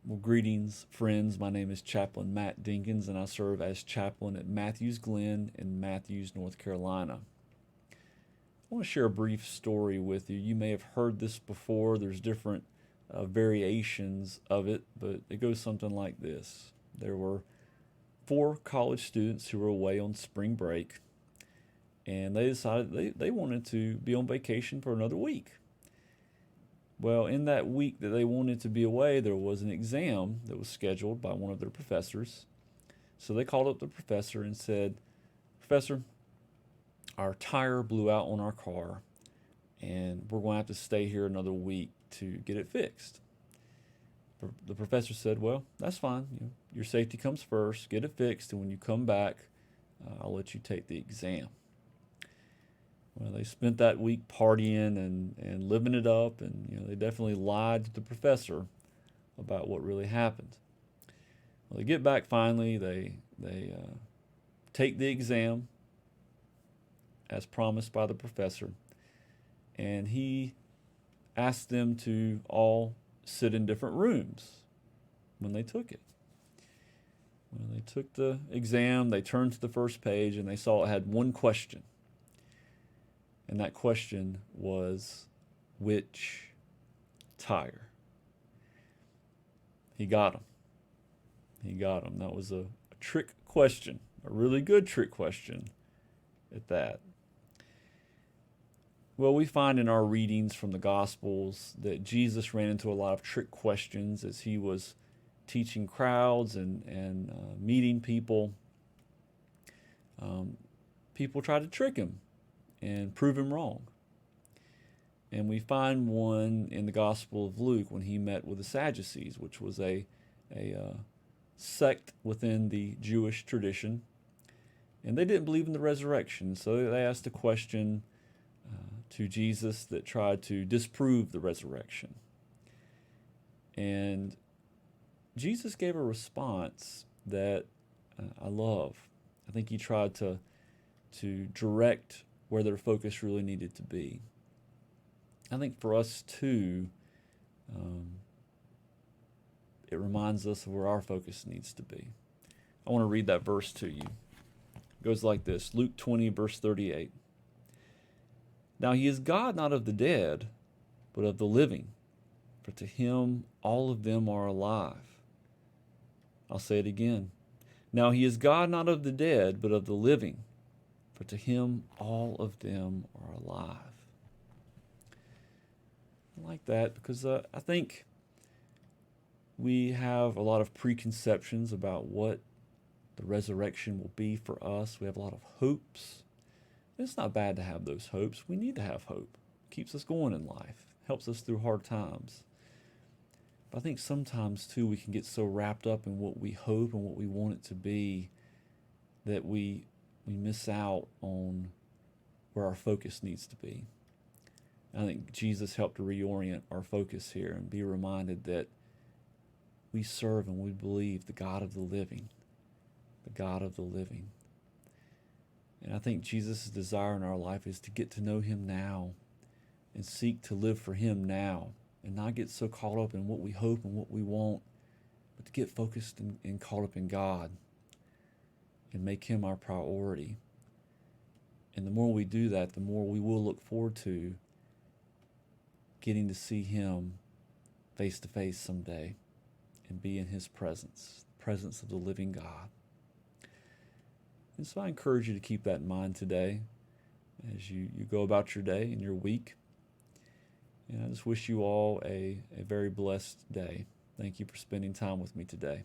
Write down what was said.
Well, greetings, friends. My name is Chaplain Matt Dinkins, and I serve as chaplain at Matthews Glen in Matthews, North Carolina. I want to share a brief story with you. You may have heard this before. There's different variations of it, but it goes something like this. There were four college students who were away on spring break, and they decided they wanted to be on vacation for another week. Well, in that week that they wanted to be away, there was an exam that was scheduled by one of their professors. So they called up the professor and said, "Professor, our tire blew out on our car, and we're going to have to stay here another week to get it fixed." The professor said, "Well, that's fine. Your safety comes first. Get it fixed, and when you come back, I'll let you take the exam." Well, they spent that week partying and living it up, and they definitely lied to the professor about what really happened. Well, they get back finally. They take the exam as promised by the professor, and he asked them to all sit in different rooms when they took it. When they took the exam, they turned to the first page and they saw it had one question. And that question was, which tire? He got them. He got them. That was a trick question, a really good trick question at that. Well, we find in our readings from the Gospels that Jesus ran into a lot of trick questions as he was teaching crowds and meeting people. People tried to trick him and prove him wrong. And we find one in the Gospel of Luke when he met with the Sadducees, which was a sect within the Jewish tradition. And they didn't believe in the resurrection, so they asked a question to Jesus that tried to disprove the resurrection. And Jesus gave a response that I love. I think he tried to direct where their focus really needed to be. I think for us too, it reminds us of where our focus needs to be. I want to read that verse to you. It goes like this, Luke 20, verse 38. "Now he is God not of the dead, but of the living, for to him all of them are alive." I'll say it again. "Now he is God not of the dead, but of the living, for to him all of them are alive." I like that because I think we have a lot of preconceptions about what the resurrection will be for us. We have a lot of hopes. It's not bad to have those hopes. We need to have hope. It keeps us going in life. Helps us through hard times. But I think sometimes too we can get so wrapped up in what we hope and what we want it to be that we miss out on where our focus needs to be. I think Jesus helped to reorient our focus here and be reminded that we serve and we believe the God of the living, the God of the living. And I think Jesus' desire in our life is to get to know him now and seek to live for him now and not get so caught up in what we hope and what we want, but to get focused and caught up in God and make him our priority. And the more we do that, the more we will look forward to getting to see him face to face someday and be in his presence, the presence of the living God. And so I encourage you to keep that in mind today as you go about your day and your week. And I just wish you all a very blessed day. Thank you for spending time with me today.